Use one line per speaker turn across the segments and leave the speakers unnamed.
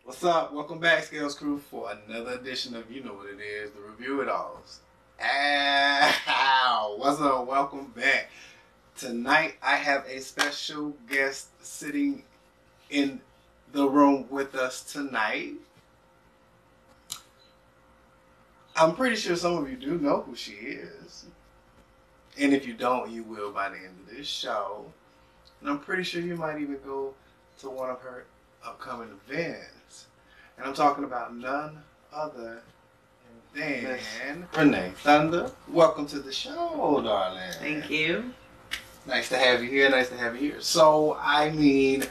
What's up? Welcome back, Scales Crew, for another edition of You Know What It Is, the Review It Alls. Ow! What's up? Welcome back. Tonight, I have a special guest sitting in the room with us tonight. I'm pretty sure some of you do know who she is. And if you don't, you will by the end of this show. And I'm pretty sure you might even go to one of her upcoming events. And I'm talking about none other than Renee. Thunda, welcome to the show, darling.
Thank you.
Nice to have you here. Nice to have you here. So, I mean,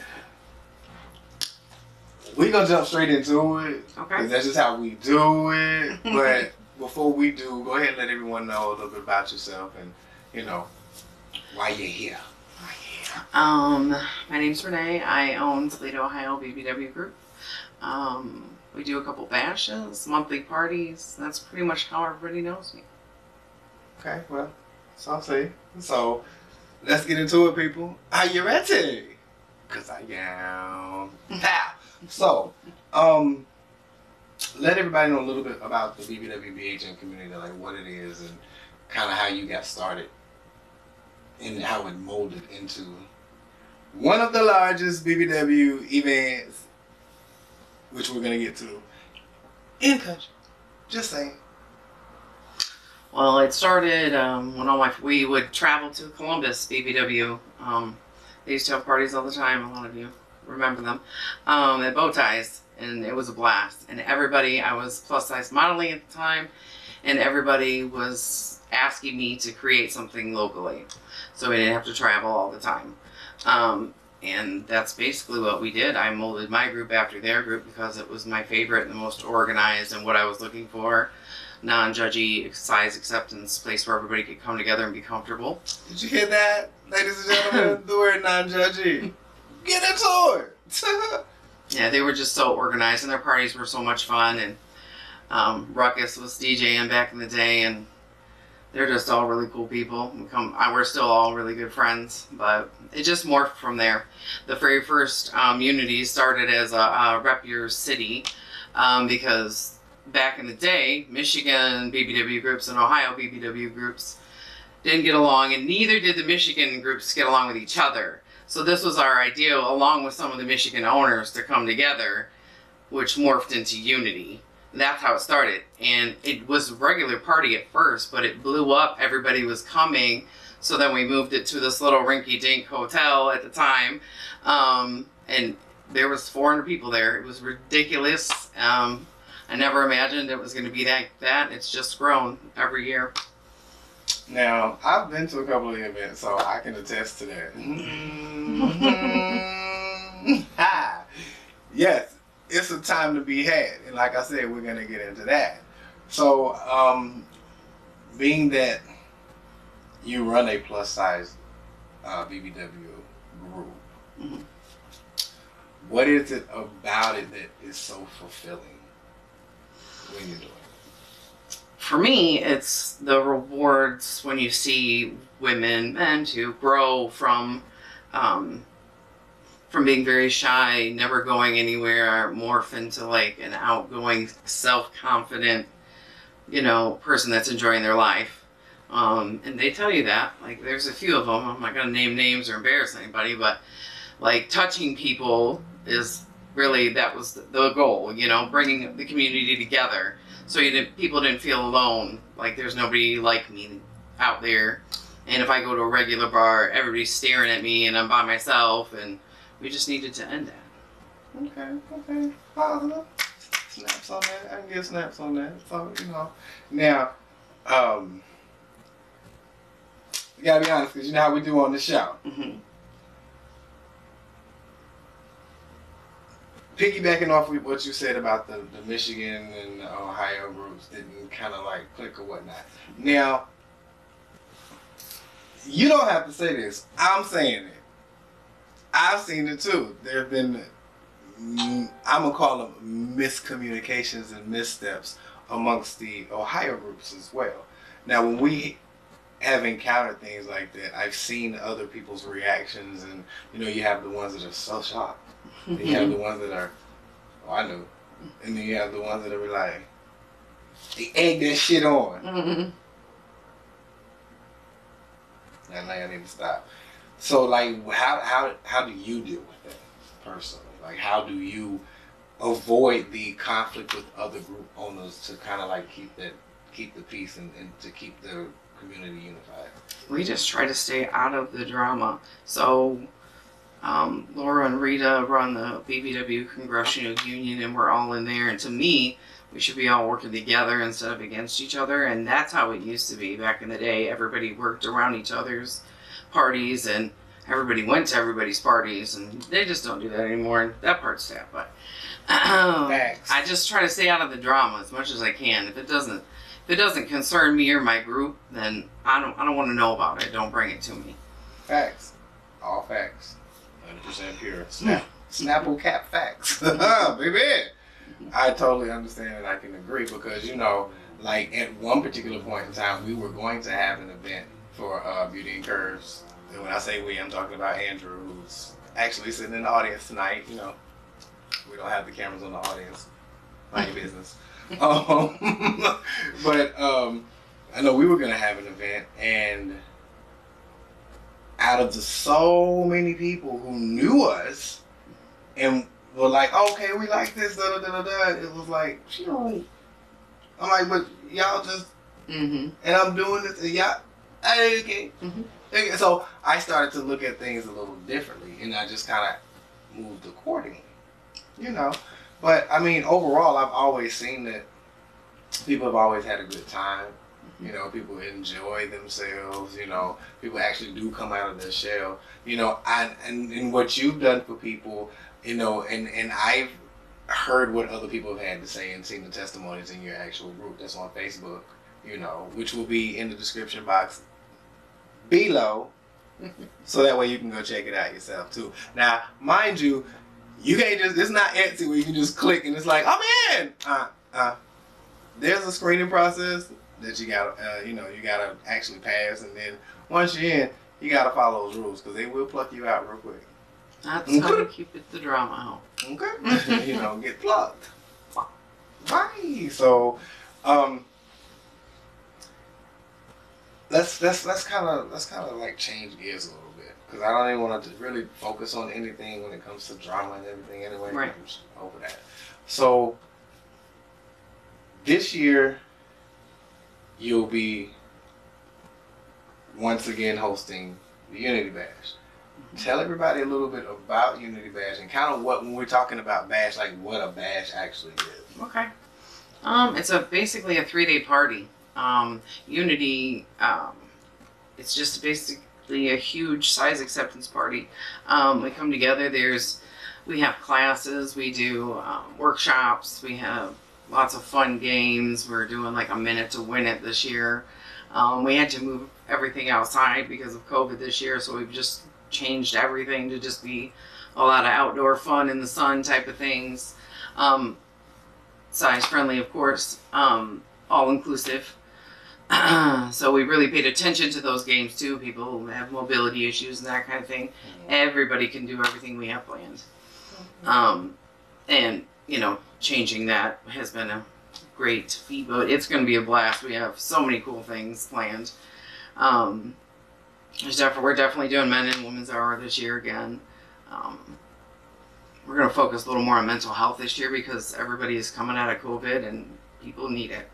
we're going to jump straight into it.
Okay.
Because that's just how we do it. But before we do, go ahead and let everyone know a little bit about yourself and, you know, why you're here.
My name's Renee. I own Toledo, Ohio BBW Group. We do a couple bashes, monthly parties. That's pretty much how everybody knows me.
Okay, well, so I'll say. So, let's get into it, people. Are you ready? Because I am. Pow! So, let everybody know a little bit about the BBW agent community, like what it is and kind of how you got started and how it molded into one of the largest BBW events, which we're going to get to, in the country. Just saying.
Well, it started when we would travel to Columbus, BBW. They used to have parties all the time. A lot of you remember them. At Bow Ties, and it was a blast. And everybody, I was plus size modeling at the time, and everybody was asking me to create something locally, so we didn't have to travel all the time. And that's basically what we did. I molded my group after their group because it was my favorite and the most organized and what I was looking for. Non-judgy, size acceptance, place where everybody could come together and be comfortable.
Did you hear that, ladies and gentlemen? The word non-judgy. Get into it.
Yeah, they were just so organized, and their parties were so much fun. And Ruckus was DJing back in the day, and they're just all really cool people. We're still all really good friends, but it just morphed from there. The very first Unity started as a rep your city because back in the day, Michigan BBW groups and Ohio BBW groups didn't get along, and neither did the Michigan groups get along with each other. So this was our idea, along with some of the Michigan owners, to come together, which morphed into Unity. That's how it started. And it was a regular party at first, but it blew up. Everybody was coming. So then we moved it to this little rinky-dink hotel at the time. And there was 400 people there. It was ridiculous. I never imagined it was going to be like that. It's just grown every year.
Now, I've been to a couple of events, so I can attest to that. Yes. It's a time to be had, and like I said, we're gonna get into that. So, being that you run a plus size BBW group,
Mm-hmm.
what is it about it that is so fulfilling when you're doing it?
For me, it's the rewards when you see women, men too, grow from being very shy, never going anywhere, morph into like an outgoing, self-confident, person that's enjoying their life. And they tell you that. Like, there's a few of them. I'm not going to name names or embarrass anybody, but like touching people is really, that was the goal, bringing the community together. So people didn't feel alone. Like, there's nobody like me out there. And if I go to a regular bar, everybody's staring at me and I'm by myself, and we just needed to end that.
Okay. Positive. Snaps on that. I can get snaps on that. So, Now, you gotta be honest, because you know how we do on the show.
Mm-hmm.
Piggybacking off of what you said about the Michigan and Ohio groups didn't kind of like click or whatnot. Now, you don't have to say this. I'm saying it. I've seen it too. There have been, I'm going to call them miscommunications and missteps amongst the Ohio groups as well. Now, when we have encountered things like that, I've seen other people's reactions, and you have the ones that are so shocked. And you have the ones that are Oh, I knew. And then you have the ones that are like, they egg that shit on.
Mm-hmm.
And I need to stop. So, like, how do you deal with that personally? Like, how do you avoid the conflict with other group owners to kind of like keep the peace and to keep the community unified?
We just try to stay out of the drama. So, Laura and Rita run the BBW Congressional Union, and we're all in there. And to me, we should be all working together instead of against each other. And that's how it used to be back in the day. Everybody worked around each other's parties, and everybody went to everybody's parties. And they just don't do that anymore. That part's sad, but I just try to stay out of the drama as much as I can. If it doesn't concern me or my group, then I don't want to know about it. Don't bring it to me.
Facts. All facts. 100% pure. Snapple cap facts. Baby. I totally understand and I can agree because, you know, like at one particular point in time, we were going to have an event for Beauty and Curves. And when I say we, I'm talking about Andrew, who's actually sitting in the audience tonight. You know, we don't have the cameras on the audience. Mind your business. But I know we were going to have an event, and out of the so many people who knew us and were like, okay, we like this, da da da da da, it was like, she don't. I'm like, but y'all just, and I'm doing this, and y'all, okay. Okay. So I started to look at things a little differently, and I just kind of moved accordingly, you know. But I mean, overall, I've always seen that people have always had a good time. You know, people enjoy themselves. You know, people actually do come out of their shell. You know, and what you've done for people, you know, and I've heard what other people have had to say and seen the testimonies in your actual group that's on Facebook. You know, which will be in the description box below, so that way you can go check it out yourself too. Now, mind you, you can't just, it's not Etsy where you can just click and it's like, I'm in. There's a screening process that you gotta, you know, you gotta actually pass, and then once you're in, you gotta follow those rules because they will pluck you out real quick.
That's how you keep the drama out.
Okay. You know, get plucked. Right. So, let's kind of like change gears a little bit because I don't even want to really focus on anything when it comes to drama and everything anyway.
Right.
I'm just over that. So this year you'll be once again hosting the Unity Bash. Tell everybody a little bit about Unity Bash and kind of what, when we're talking about Bash, like what a Bash actually is.
Okay. It's basically a 3-day party. Unity, it's just basically a huge size acceptance party. We come together, we have classes, we do workshops, we have lots of fun games. We're doing like a minute to win it this year. We had to move everything outside because of COVID this year, so we've just changed everything to just be a lot of outdoor fun in the sun type of things. Size friendly, of course, all inclusive. So we really paid attention to those games too. People who have mobility issues and that kind of thing. Everybody can do everything we have planned. And, you know, changing that has been a great feat, but it's going to be a blast. We have so many cool things planned. We're definitely doing Men and Women's Hour this year again. We're going to focus a little more on mental health this year because everybody is coming out of COVID and people need it.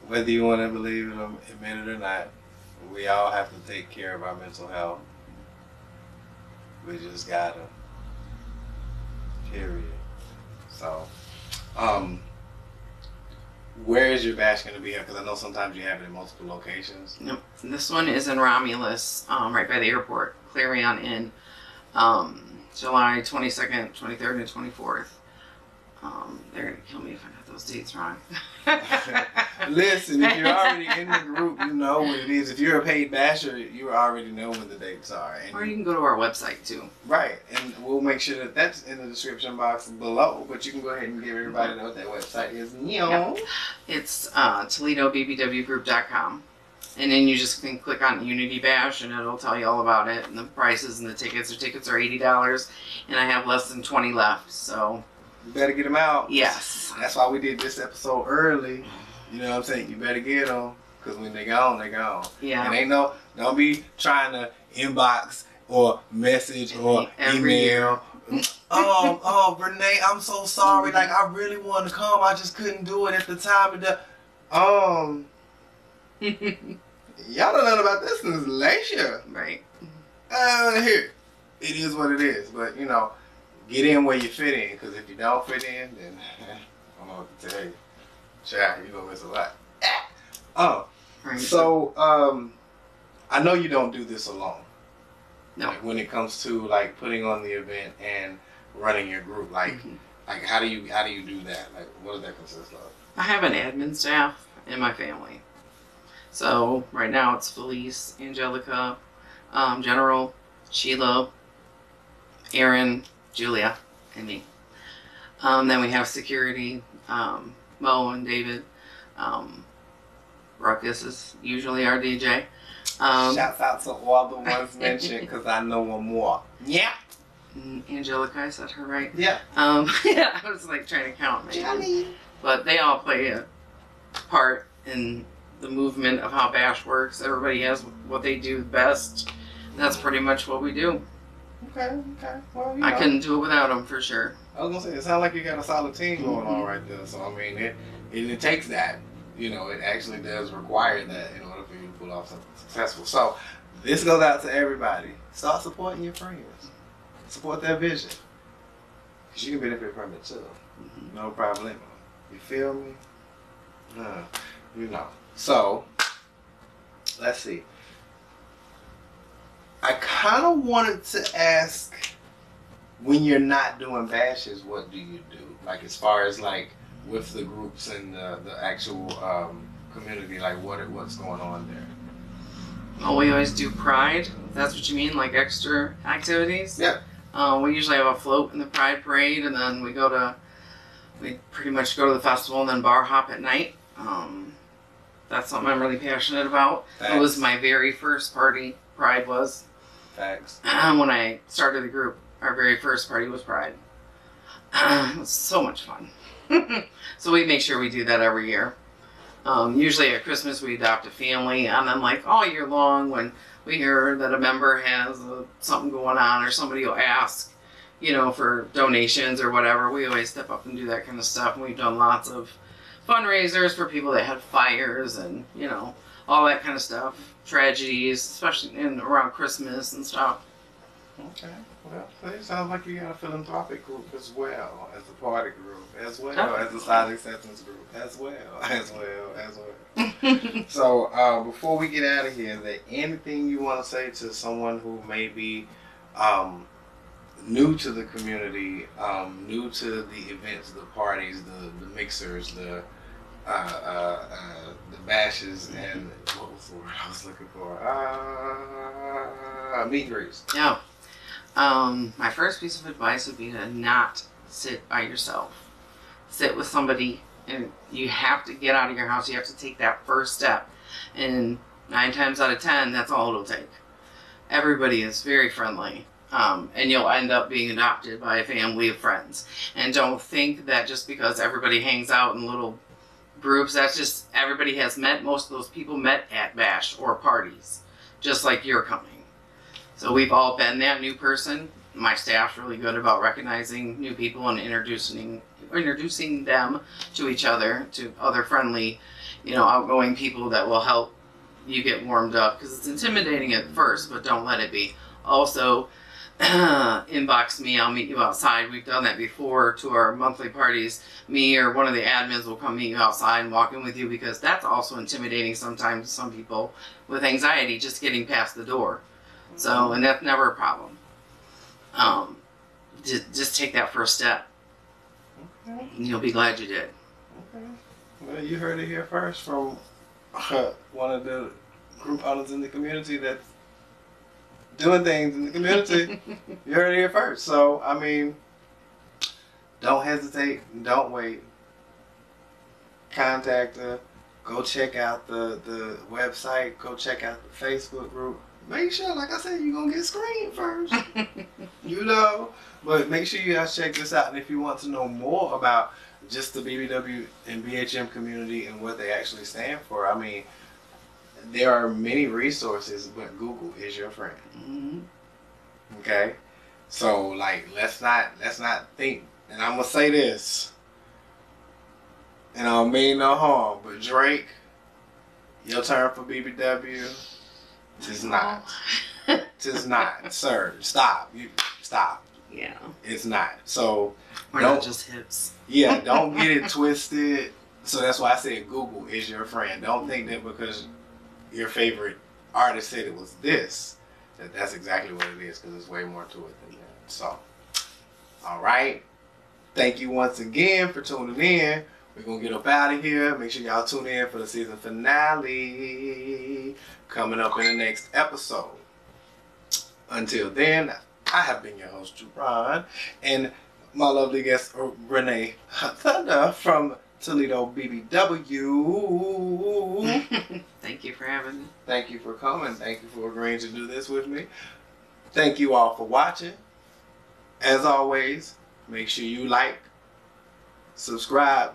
Whether you want to believe it or admit it or not, we all have to take care of our mental health. We just gotta. Period. So, where is your bash going to be at? Because I know sometimes you have it in multiple locations.
Yep. This one is in Romulus, right by the airport, Clarion Inn, July 22nd, 23rd, and 24th. They're going to kill me if I got those dates wrong.
Listen, if you're already in the group, you know what it is. If you're a paid basher, you already know when the dates are. And
or you can go to our website too.
Right, and we'll make sure that that's in the description box below. But you can go ahead and give everybody know what that website is.
Yep. It's ToledoBBWgroup.com. And then you just can click on Unity Bash and it'll tell you all about it and the prices and the tickets. The tickets are $80 and I have less than 20 left. So
You better get them out.
Yes.
That's why we did this episode early. You know what I'm saying? You better get them. Because when they gone, they gone.
Yeah.
And don't be trying to inbox or message or
Every
email. Renee, I'm so sorry. Like, I really wanted to come. I just couldn't do it at the time. Y'all don't know about this since last year.
Right.
Here. It is what it is. But, you know, get in where you fit in. Because if you don't fit in, then I don't know what to tell you. Child, you're going to miss a lot.
Right.
So, I know you don't do this alone.
No.
Like, when it comes to, like, putting on the event and running your group, like, like how do you do that? Like, what does that consist of?
I have an admin staff in my family. So right now it's Felice, Angelica, General, Sheila, Aaron, Julia, and me. Then we have security, Mo and David. Ruckus is usually our DJ.
Shouts out to all the ones mentioned because I know one more. Yeah.
Angelica, I said her right.
Yeah.
Yeah, I was like trying to count. But they all play a part in the movement of how Bash works. Everybody has what they do best. That's pretty much what we do.
Okay. Well,
I couldn't do it without them for sure.
I was gonna say, it sounds like you got a solid team going on right there. So I mean, it takes that. You know, it actually does require that in order for you to pull off something successful. So this goes out to everybody. Start supporting your friends. Support their vision. Because you can benefit from it too. No problem. You feel me? You know. So, let's see. I kind of wanted to ask, when you're not doing bashes, what do you do? Like, as far as like with the groups and the actual community, like what's going on there?
Well, we always do Pride. If that's what you mean, like extra activities.
Yeah.
We usually have a float in the Pride Parade, and then we pretty much go to the festival and then bar hop at night. That's something I'm really passionate about.
Thanks.
It was my very first party, Pride was.
Thanks.
When I started the group, our very first party was Pride. It was so much fun. So we make sure we do that every year. Usually at Christmas we adopt a family, and then like all year long when we hear that a member has something going on or somebody will ask, you know, for donations or whatever, we always step up and do that kind of stuff. And we've done lots of fundraisers for people that had fires and, you know, all that kind of stuff. Tragedies, especially around Christmas and stuff.
Okay. Well, it sounds like you got a philanthropic group as well as a party group, as well as a side acceptance group, as well. So, before we get out of here, is there anything you want to say to someone who may be new to the community, new to the events, the parties, the mixers, the bashes, and what was the word I was looking for? Meet and greets.
Yeah. My first piece of advice would be to not sit by yourself. Sit with somebody, and you have to get out of your house. You have to take that first step. And 9 times out of 10, that's all it'll take. Everybody is very friendly. And you'll end up being adopted by a family of friends. And don't think that just because everybody hangs out in little groups, that's just everybody has met. Most of those people met at Bash or parties, just like you're coming. So we've all been that new person. My staff's really good about recognizing new people and introducing them to each other, to other friendly, you know, outgoing people that will help you get warmed up, because it's intimidating at first, but don't let it be. Also, inbox me, I'll meet you outside. We've done that before to our monthly parties. Me or one of the admins will come meet you outside and walk in with you, because that's also intimidating sometimes to some people with anxiety, just getting past the door. So, and that's never a problem. Just take that first step.
Okay.
And you'll be glad you did.
Okay. Well, you heard it here first from one of the group owners in the community that's doing things in the community. You heard it here first. So, I mean, don't hesitate. Don't wait. Contact her. Go check out the website. Go check out the Facebook group. make sure, like I said, you're going to get screened first. You know? But make sure you guys check this out. And if you want to know more about just the BBW and BHM community and what they actually stand for, I mean, there are many resources, but Google is your friend.
Mm-hmm.
Okay? So, like, let's not think. And I'm going to say this. And I don't mean no harm, but Drake, your term for BBW, tis not. Tis not, sir. Stop. Stop.
Yeah.
It's not. So,
we're not just hips.
Yeah, don't get it twisted. So that's why I said Google is your friend. Don't think that because your favorite artist said it was this, that's exactly what it is, because there's way more to it than that. So, all right. Thank you once again for tuning in. We're going to get up out of here. Make sure y'all tune in for the season finale coming up in the next episode. Until then, I have been your host, Jerron, and my lovely guest, Renee Thunda from Toledo, BBW.
Thank you for having me.
Thank you for coming. Thank you for agreeing to do this with me. Thank you all for watching. As always, make sure you like, subscribe,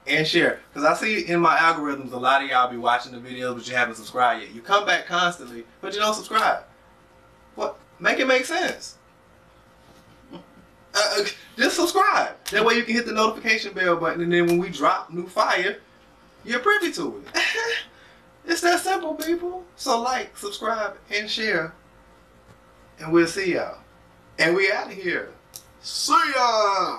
and share. Because I see in my algorithms, a lot of y'all be watching the videos, but you haven't subscribed yet. You come back constantly, but you don't subscribe. What? Make it make sense. Just subscribe. That way you can hit the notification bell button, and then when we drop new fire, you're privy to it. It's that simple, people. So like, subscribe, and share. And we'll see y'all. And we out of here. See ya!